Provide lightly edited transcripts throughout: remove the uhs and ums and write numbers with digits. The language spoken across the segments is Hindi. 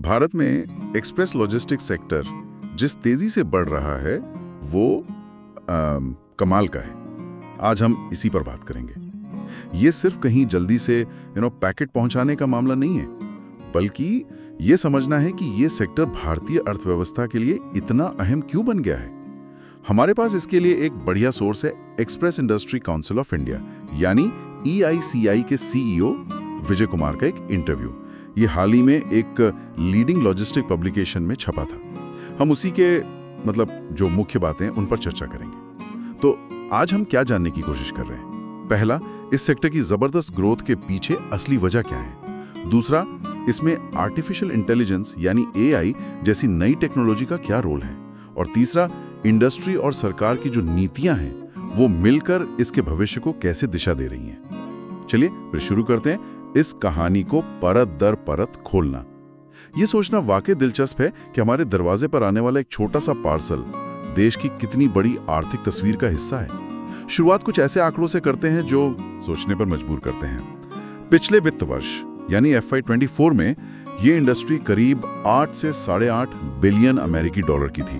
भारत में एक्सप्रेस लॉजिस्टिक्स सेक्टर जिस तेजी से बढ़ रहा है वो कमाल का है। आज हम इसी पर बात करेंगे। ये सिर्फ कहीं जल्दी से पैकेट पहुंचाने का मामला नहीं है, बल्कि ये समझना है कि ये सेक्टर भारतीय अर्थव्यवस्था के लिए इतना अहम क्यों बन गया है। हमारे पास इसके लिए एक बढ़िया सोर्स है, express industry council of India यानी EICI के CEO विजय कुमार का एक इंटरव्यू। ये हाल ही में एक लीडिंग लॉजिस्टिक पब्लिकेशन में छपा था। हम उसी के जो मुख्य बातें उन पर चर्चा करेंगे। तो आज हम क्या जानने की कोशिश कर रहे हैं? पहला, इस सेक्टर की जबरदस्त ग्रोथ के पीछे असली वजह क्या है? दूसरा, इसमें आर्टिफिशियल इंटेलिजेंस यानी AI जैसी नई टेक्नोलॉजी का क्या रोल है? और तीसरा, इंडस्ट्री और सरकार की जो नीतियां हैं वो मिलकर इसके भविष्य को कैसे दिशा दे रही हैं। चलिए फिर शुरू करते हैं इस कहानी को परत दर परत खोलना। ये सोचना वाकई दिलचस्प है कि हमारे दरवाजे पर आने वाला एक छोटा सा पार्सल देश की कितनी बड़ी आर्थिक तस्वीर का हिस्सा है। शुरुआत कुछ ऐसे आंकड़ों से करते हैं जो सोचने पर मजबूर करते हैं। पिछले वित्त वर्ष यानी FY 24 में ये इंडस्ट्री करीब 8 से 8.5 बिलियन अमेरिकी डॉलर की थी।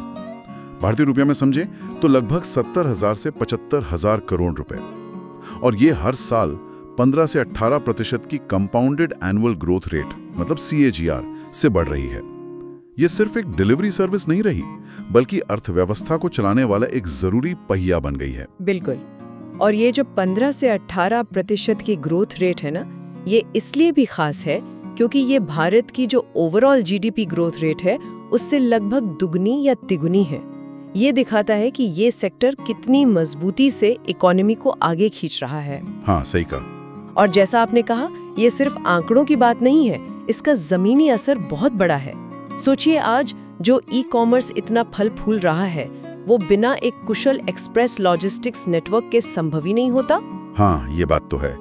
भारतीय रुपया में समझे तो लगभग 70,000 से 75,000 करोड़ रुपए। और ये हर साल 15 से 18% की compounded annual growth rate CAGR से बढ़ रही है। ये सिर्फ एक डिलीवरी सर्विस नहीं रही, बल्कि अर्थव्यवस्था को चलाने वाला एक जरूरी पहिया बन गई है। बिल्कुल। और ये जो 15 से 18% की ग्रोथ रेट है ना, ये इसलिए भी खास है क्योंकि ये भारत की जो ओवरऑल GDP ग्रोथ रेट है उससे लगभग दुगनी या तिगुनी है। ये दिखाता है कि ये सेक्टर कितनी मजबूती से इकोनॉमी को आगे खींच रहा है। हाँ, सही कहा। और जैसा आपने कहा, ये सिर्फ आंकड़ों की बात नहीं है, इसका जमीनी असर बहुत बड़ा है। सोचिए, आज जो ई-कॉमर्स इतना फल फूल रहा है वो बिना एक कुशल एक्सप्रेस लॉजिस्टिक्स नेटवर्क के संभव ही नहीं होता। हाँ, ये बात तो है।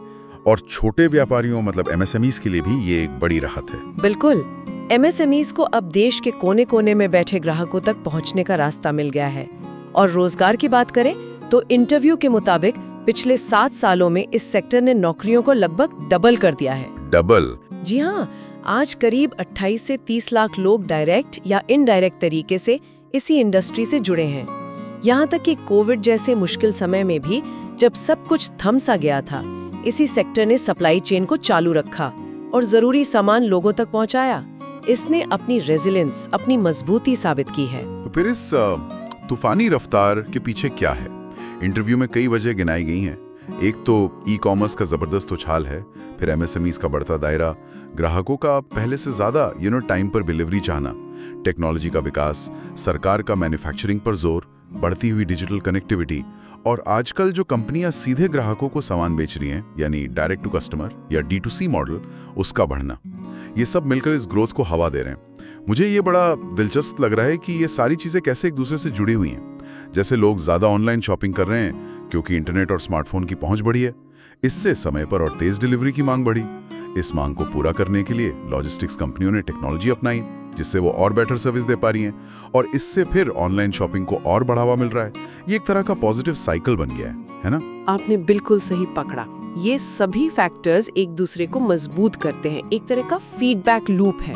और छोटे व्यापारियों MSMEs के लिए भी ये एक बड़ी राहत है। बिल्कुल। MSMEs को अब देश के कोने कोने में बैठे ग्राहकों तक पहुंचने का रास्ता मिल गया है। और रोजगार की बात करें तो इंटरव्यू के मुताबिक पिछले 7 सालों में इस सेक्टर ने नौकरियों को लगभग डबल कर दिया है। डबल? जी हाँ। आज करीब 28 से 30 लाख लोग डायरेक्ट या इनडायरेक्ट तरीके से इसी इंडस्ट्री से जुड़े हैं। यहाँ तक कि कोविड जैसे मुश्किल समय में भी जब सब कुछ थम सा गया था, इसी सेक्टर ने सप्लाई चेन को चालू रखा और जरूरी सामान लोगों तक पहुँचाया। इसने अपनी रेजिलेंस, अपनी मजबूती साबित की है। तो फिर इस तूफानी रफ्तार के पीछे क्या है? इंटरव्यू में कई वजह गिनाई गई हैं। एक तो ई-कॉमर्स का जबरदस्त उछाल है, फिर MSMEs का बढ़ता दायरा, ग्राहकों का पहले से ज्यादा टाइम पर डिलीवरी चाहना, टेक्नोलॉजी का विकास, सरकार का मैन्युफैक्चरिंग पर जोर, बढ़ती हुई डिजिटल कनेक्टिविटी और आजकल जो कंपनियां सीधे ग्राहकों को सामान बेच रही हैं यानी डायरेक्ट टू कस्टमर या D2C मॉडल, उसका बढ़ना, ये सब मिलकर इस ग्रोथ को हवा दे रहे हैं। मुझे ये बड़ा दिलचस्प लग रहा है कि ये सारी चीजें कैसे एक दूसरे से जुड़ी हुई हैं। जैसे लोग ज्यादा ऑनलाइन शॉपिंग कर रहे हैं क्योंकि इंटरनेट और स्मार्टफोन की पहुंच बढ़ी है, इससे समय पर और तेज डिलीवरी की मांग बढ़ी। इस मांग को पूरा करने के लिए लॉजिस्टिक्स कंपनियों ने टेक्नोलॉजी अपनाई जिससे वो और बेटर सर्विस दे पा रही हैं और इससे फिर ऑनलाइन शॉपिंग को और बढ़ावा मिल रहा है। ये एक तरह का पॉजिटिव साइकिल बन गया है ना? आपने बिल्कुल सही पकड़ा। ये सभी फैक्टर्स एक दूसरे को मजबूत करते हैं, एक तरह का फीडबैक लूप है।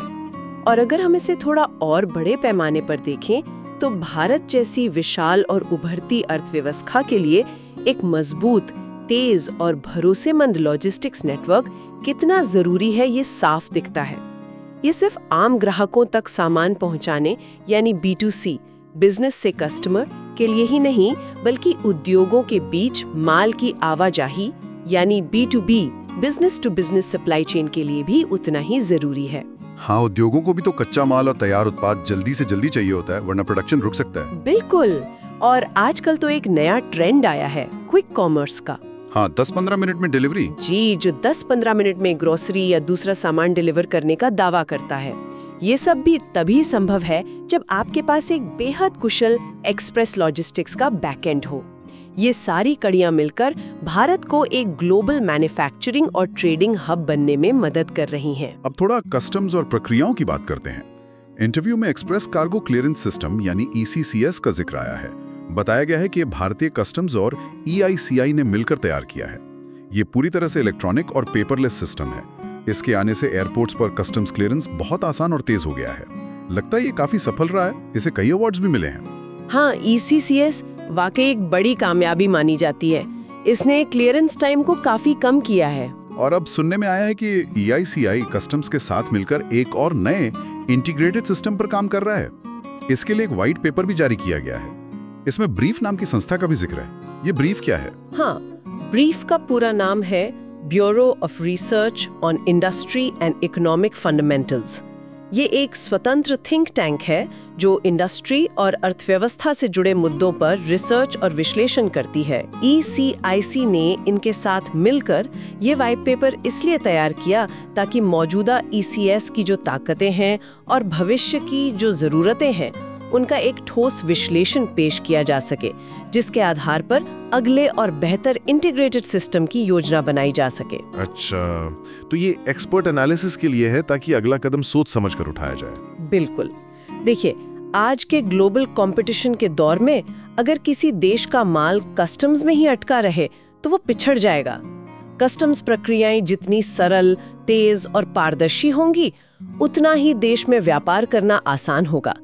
और अगर हम इसे थोड़ा और बड़े पैमाने पर देखें तो भारत जैसी विशाल और उभरती अर्थव्यवस्था के लिए एक मजबूत, तेज और भरोसेमंद लॉजिस्टिक्स नेटवर्क कितना जरूरी है ये साफ दिखता है। ये सिर्फ आम ग्राहकों तक सामान पहुंचाने यानी B2C, बिजनेस से कस्टमर के लिए ही नहीं, बल्कि उद्योगों के बीच माल की आवाजाही यानी B2B, business to business supply chain के लिए भी उतना ही जरूरी है। हाँ, उद्योगों को भी तो कच्चा माल और तैयार उत्पाद जल्दी से जल्दी चाहिए होता है, वरना प्रोडक्शन रुक सकता है। बिल्कुल। और आजकल तो एक नया ट्रेंड आया है क्विक कॉमर्स का। हाँ, 10-15 मिनट में डिलीवरी। जी, जो 10-15 मिनट में ग्रोसरी या दूसरा सामान डिलीवर करने का दावा करता है। ये सब भी तभी संभव है जब आपके पास एक बेहद कुशल एक्सप्रेस लॉजिस्टिक्स का बैकएंड हो। ये सारी कड़ियां मिलकर भारत को एक ग्लोबल मैन्युफैक्चरिंग और ट्रेडिंग हब बनने में मदद कर रही हैं। अब थोड़ा कस्टम्स और प्रक्रियाओं की बात करते हैं। इंटरव्यू में एक्सप्रेस कार्गो क्लियरेंस सिस्टम यानी ECCS का जिक्र आया है। बताया गया है कि भारतीय कस्टम्स और EICI ने मिलकर तैयार किया है। ये पूरी तरह से इलेक्ट्रॉनिक और पेपरलेस सिस्टम है। इसके आने से एयरपोर्ट्स पर कस्टम्स क्लियरेंस बहुत आसान और तेज हो गया है। लगता है ये काफी सफल रहा है, इसे कई अवार्ड्स भी मिले हैं। हाँ, ECCS वाकई एक बड़ी कामयाबी मानी जाती है। इसने क्लियरेंस टाइम को काफी कम किया है। और अब सुनने में आया है कि EICI कस्टम्स के साथ मिलकर एक और नए इंटीग्रेटेड सिस्टम पर काम कर रहा है। इसके लिए एक व्हाइट पेपर भी जारी किया गया है। इसमें ब्रीफ नाम की संस्था का भी जिक्र है। ये ब्रीफ क्या है? हाँ, ब्रीफ का पूरा नाम है bureau of research on industry and economic fundamentals. ये एक स्वतंत्र थिंक टैंक है जो इंडस्ट्री और अर्थव्यवस्था से जुड़े मुद्दों पर रिसर्च और विश्लेषण करती है। ECIC ने इनके साथ मिलकर ये व्हाइट पेपर इसलिए तैयार किया ताकि मौजूदा ECS की जो ताकतें हैं और भविष्य की जो ज़रूरतें हैं उनका एक ठोस विश्लेषण पेश किया जा सके, जिसके आधार पर अगले और बेहतर इंटीग्रेटेड सिस्टम की योजना बनाई जा सके। अच्छा, तो ये एक्सपर्ट एनालिसिस के लिए है ताकि अगला कदम सोच समझकर उठाया जाए। बिल्कुल। देखिए, आज के ग्लोबल कंपटीशन के दौर में अगर किसी देश का माल कस्टम्स में ही अटका रहे तो वो पिछड़ जाएगा। कस्टम्स प्रक्रियाएं जितनी सरल, तेज और पारदर्शी होंगी, उतना ही देश में व्यापार करना आसान होगा,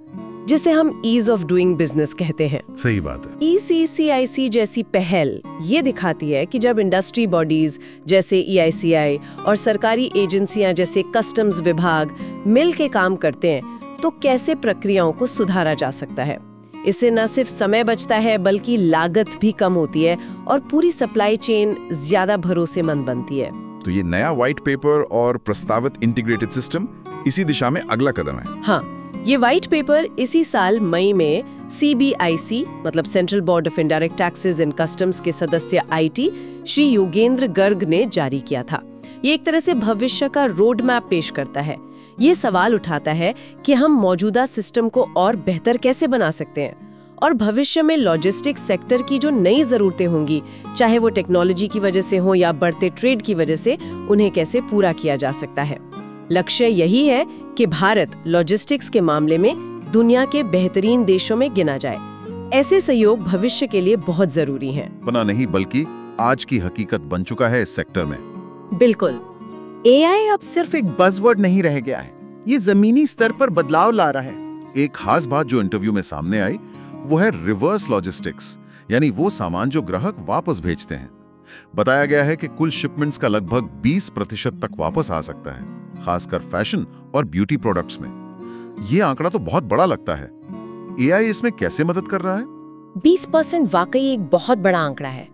जिसे हम ईज ऑफ डूइंग बिजनेस कहते हैं। सही बात है। ECCIC जैसी पहल ये दिखाती है कि जब इंडस्ट्री बॉडीज जैसे EICI और सरकारी एजेंसियां जैसे कस्टम्स विभाग मिल के काम करते हैं तो कैसे प्रक्रियाओं को सुधारा जा सकता है। इससे न सिर्फ समय बचता है बल्कि लागत भी कम होती है और पूरी सप्लाई चेन ज्यादा भरोसेमंद बनती है। तो ये नया व्हाइट पेपर और प्रस्तावित इंटीग्रेटेड सिस्टम इसी दिशा में अगला कदम है। हाँ, ये व्हाइट पेपर इसी साल मई में CBIC मतलब central board of indirect taxes and customs के सदस्य IT श्री योगेंद्र गर्ग ने जारी किया था। ये एक तरह से भविष्य का रोड मैप पेश करता है। ये सवाल उठाता है कि हम मौजूदा सिस्टम को और बेहतर कैसे बना सकते हैं और भविष्य में लॉजिस्टिक्स सेक्टर की जो नई जरूरतें होंगी, चाहे वो टेक्नोलॉजी की वजह से हो या बढ़ते ट्रेड की वजह से, उन्हें कैसे पूरा किया जा सकता है। लक्ष्य यही है कि भारत लॉजिस्टिक्स के मामले में दुनिया के बेहतरीन देशों में गिना जाए। ऐसे सहयोग भविष्य के लिए बहुत जरूरी हैं। बना नहीं बल्कि आज की हकीकत बन चुका है इस सेक्टर में। बिल्कुल। AI अब सिर्फ एक बज़वर्ड नहीं रह गया है, ये जमीनी स्तर पर बदलाव ला रहा है। एक खास बात जो इंटरव्यू में सामने आई वो है रिवर्स लॉजिस्टिक्स, यानी वो सामान जो ग्राहक वापस भेजते हैं। बताया गया है कि कुल शिपमेंट्स का लगभग 20% तक वापस आ सकता है, खासकर फैशन और ब्यूटी प्रोडक्ट्स में। ये आंकड़ा तो बहुत बड़ा लगता है। AI इसमें कैसे मदद कर रहा है? 20% वाकई एक बहुत बड़ा आंकड़ा है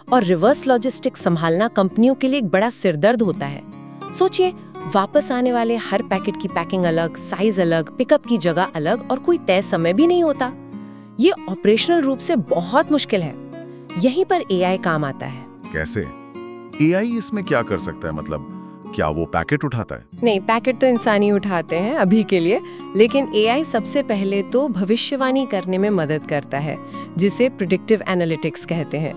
और रिवर्स लॉजिस्टिक्स संभालना कंपनियों के लिए एक बड़ा सिरदर्द होता है। सोचिए, वापस आने वाले हर पैकेट की पैकिंग अलग, साइज अलग, पिकअप की जगह अलग और कोई तय समय भी नहीं होता। ये ऑपरेशनल रूप से बहुत मुश्किल है। यहीं पर AI काम आता है। कैसे? AI इसमें क्या कर सकता है? मतलब क्या वो पैकेट उठाता है? नहीं, पैकेट तो इंसान ही उठाते हैं अभी के लिए, लेकिन AI सबसे पहले तो भविष्यवाणी करने में मदद करता है, जिसे प्रिडिक्टिव एनालिटिक्स कहते हैं।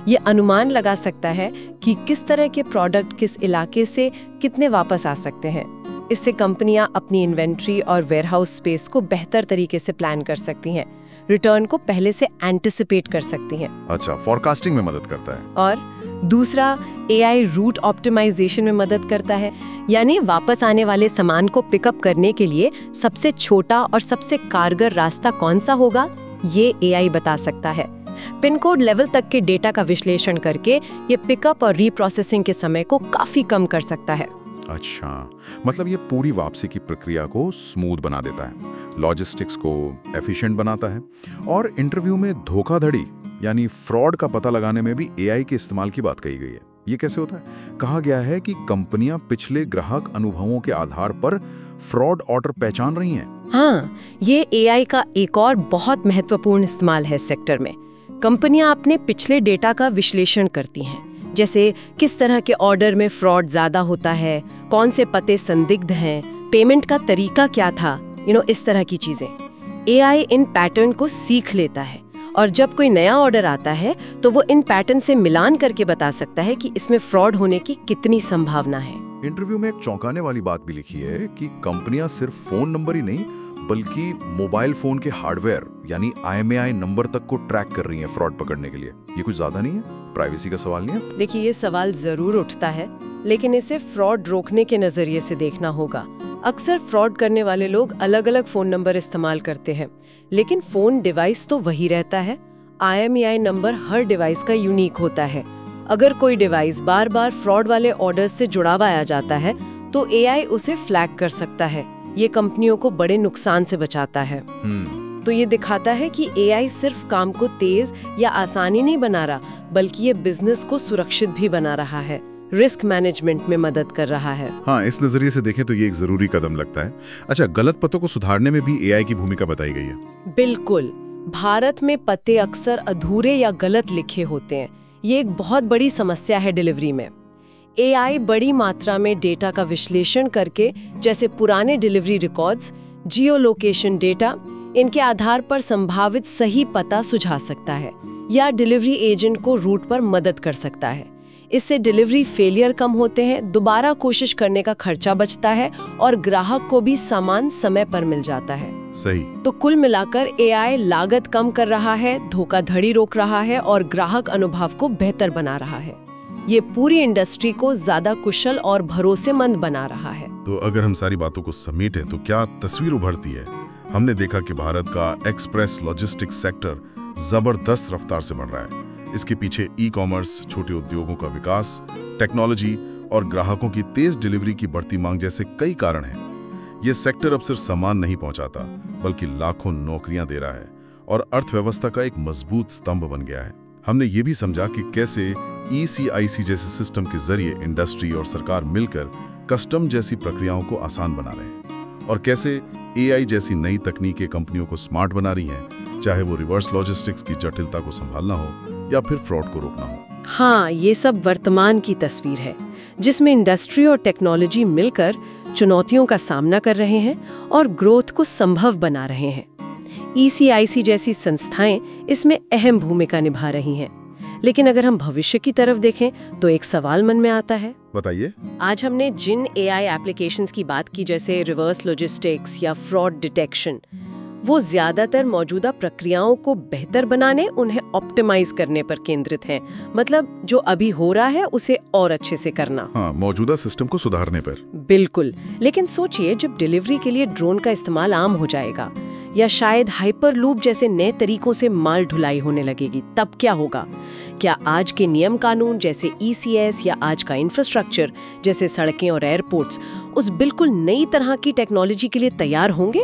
ये अनुमान लगा सकता है कि किस तरह के प्रोडक्ट किस इलाके से कितने वापस आ सकते हैं। इससे कंपनियां अपनी इन्वेंट्री और वेयरहाउस स्पेस को बेहतर तरीके से प्लान कर सकती हैं, रिटर्न को पहले से एंटिसिपेट कर सकती हैं। अच्छा, फोरकास्टिंग में मदद करता है। और दूसरा, AI रूट ऑप्टिमाइजेशन में मदद करता है, यानी वापस आने वाले सामान को पिकअप करने के लिए सबसे छोटा और सबसे कारगर रास्ता कौन सा होगा, ये AI बता सकता है। पिन कोड लेवल तक के डेटा का विश्लेषण करके ये पिकअप और रीप्रोसेसिंग के समय को काफी कम कर सकता है। अच्छा, मतलब ये पूरी वापसी की प्रक्रिया को स्मूथ बना देता है, लॉजिस्टिक्स को एफिशिएंट बनाता है। और इंटरव्यू में धोखाधड़ी यानी फ्रॉड का पता लगाने में भी AI के इस्तेमाल की बात कही गई है। ये कैसे होता है? कहा गया है कि कंपनियां पिछले ग्राहक अनुभवों के आधार पर फ्रॉड ऑर्डर पहचान रही हैं। हाँ, ये AI का एक और बहुत महत्वपूर्ण इस्तेमाल है इस सेक्टर में। कंपनियां अपने पिछले डेटा का विश्लेषण करती हैं, जैसे किस तरह के ऑर्डर में फ्रॉड ज्यादा होता है, कौन से पते संदिग्ध हैं, पेमेंट का तरीका क्या था, इस तरह की चीजें। AI इन पैटर्न को सीख लेता है और जब कोई नया ऑर्डर आता है तो वो इन पैटर्न से मिलान करके बता सकता है कि इसमें फ्रॉड होने की कितनी संभावना है। इंटरव्यू में एक चौंकाने वाली बात भी लिखी है कि कंपनियां सिर्फ फोन नंबर ही नहीं बल्कि मोबाइल फोन के हार्डवेयर यानी IMEI नंबर तक को ट्रैक कर रही हैं फ्रॉड पकड़ने के लिए। ये कुछ ज्यादा नहीं है? प्राइवेसी का सवाल नहीं है? देखिए, ये सवाल जरूर उठता है, लेकिन इसे फ्रॉड रोकने के नजरिए से देखना होगा। अक्सर फ्रॉड करने वाले लोग अलग अलग फोन नंबर इस्तेमाल करते हैं, लेकिन फोन डिवाइस तो वही रहता है। IMEI नंबर हर डिवाइस का यूनिक होता है। अगर कोई डिवाइस बार बार फ्रॉड वाले ऑर्डर्स से जुड़ा पाया जाता है तो AI उसे फ्लैग कर सकता है। ये कंपनियों को बड़े नुकसान से बचाता है। तो ये दिखाता है कि AI सिर्फ काम को तेज या आसानी नहीं बना रहा, बल्कि ये बिजनेस को सुरक्षित भी बना रहा है, रिस्क मैनेजमेंट में मदद कर रहा है। हाँ, इस नजरिए से देखें तो ये एक जरूरी कदम लगता है। अच्छा, गलत पतों को सुधारने में भी AI की भूमिका बताई गई है। बिल्कुल। भारत में पते अक्सर अधूरे या गलत लिखे होते हैं। ये एक बहुत बड़ी समस्या है डिलीवरी में। AI बड़ी मात्रा में डेटा का विश्लेषण करके, जैसे पुराने डिलीवरी रिकॉर्ड्स, जियो लोकेशन डेटा, इनके आधार पर संभावित सही पता सुझा सकता है या डिलीवरी एजेंट को रूट पर मदद कर सकता है। इससे डिलीवरी फेलियर कम होते हैं, दोबारा कोशिश करने का खर्चा बचता है और ग्राहक को भी सामान समय पर मिल जाता है। सही। तो कुल मिलाकर AI लागत कम कर रहा है, धोखाधड़ी रोक रहा है और ग्राहक अनुभव को बेहतर बना रहा है। ये पूरी इंडस्ट्री को ज्यादा कुशल और भरोसेमंद बना रहा है। तो अगर हम सारी बातों को समेटें तो क्या तस्वीर उभरती है? हमने देखा कि भारत का एक्सप्रेस लॉजिस्टिक्स सेक्टर जबरदस्त रफ्तार से बढ़ रहा है। इसके पीछे ई-कॉमर्स, छोटे उद्योगों का विकास, टेक्नोलॉजी और ग्राहकों की तेज डिलीवरी की बढ़ती मांग जैसे कई कारण हैं। ये सेक्टर अब सिर्फ सामान नहीं पहुंचाता, बल्कि लाखों नौकरियां दे रहा है और अर्थव्यवस्था का एक मजबूत स्तंभ बन गया है। हमने ये भी समझा कि कैसे ECIC जैसे सिस्टम के जरिए इंडस्ट्री और सरकार मिलकर कस्टम जैसी प्रक्रियाओं को आसान बना रहे हैं और कैसे AI जैसी नई तकनीकें कंपनियों को स्मार्ट बना रही हैं, चाहे वो रिवर्स लॉजिस्टिक्स की जटिलता को संभालना हो या फिर फ्रॉड को रोकना हो। हाँ, ये सब वर्तमान की तस्वीर है, जिसमें इंडस्ट्री और टेक्नोलॉजी मिलकर चुनौतियों का सामना कर रहे हैं और ग्रोथ को संभव बना रहे हैं। ECIC जैसी संस्थाएं इसमें अहम भूमिका निभा रही हैं। लेकिन अगर हम भविष्य की तरफ देखें तो एक सवाल मन में आता है। बताइए। आज हमने जिन AI एप्लीकेशंस की बात की, जैसे रिवर्स लॉजिस्टिक्स या फ्रॉड डिटेक्शन, वो ज्यादातर मौजूदा प्रक्रियाओं को बेहतर बनाने, उन्हें ऑप्टिमाइज करने पर केंद्रित हैं। मतलब जो अभी हो रहा है उसे और अच्छे से करना। हाँ, मौजूदा सिस्टम को सुधारने पर। बिल्कुल। लेकिन सोचिए, जब डिलीवरी के लिए ड्रोन का इस्तेमाल आम हो जाएगा या शायद हाइपरलूप जैसे नए तरीकों से माल ढुलाई होने लगेगी, तब क्या होगा? क्या आज के नियम कानून जैसे ECS या आज का इंफ्रास्ट्रक्चर जैसे सड़कें और एयरपोर्ट्स उस बिल्कुल नई तरह की टेक्नोलॉजी के लिए तैयार होंगे?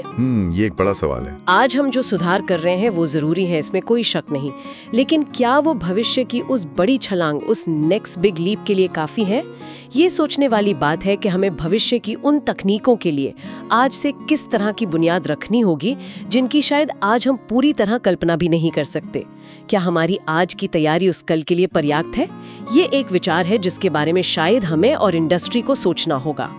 ये एक बड़ा सवाल है। आज हम जो सुधार कर रहे हैं वो जरूरी है, इसमें कोई शक नहीं, लेकिन क्या वो भविष्य की उस बड़ी छलांग, उस नेक्स्ट बिग लीप के लिए काफी है? ये सोचने वाली बात है कि हमें भविष्य की उन तकनीकों के लिए आज से किस तरह की बुनियाद रखनी होगी जिनकी शायद आज हम पूरी तरह कल्पना भी नहीं कर सकते। क्या हमारी आज की तैयारी उस कल के लिए पर्याप्त है? ये एक विचार है जिसके बारे में शायद हमें और इंडस्ट्री को सोचना होगा।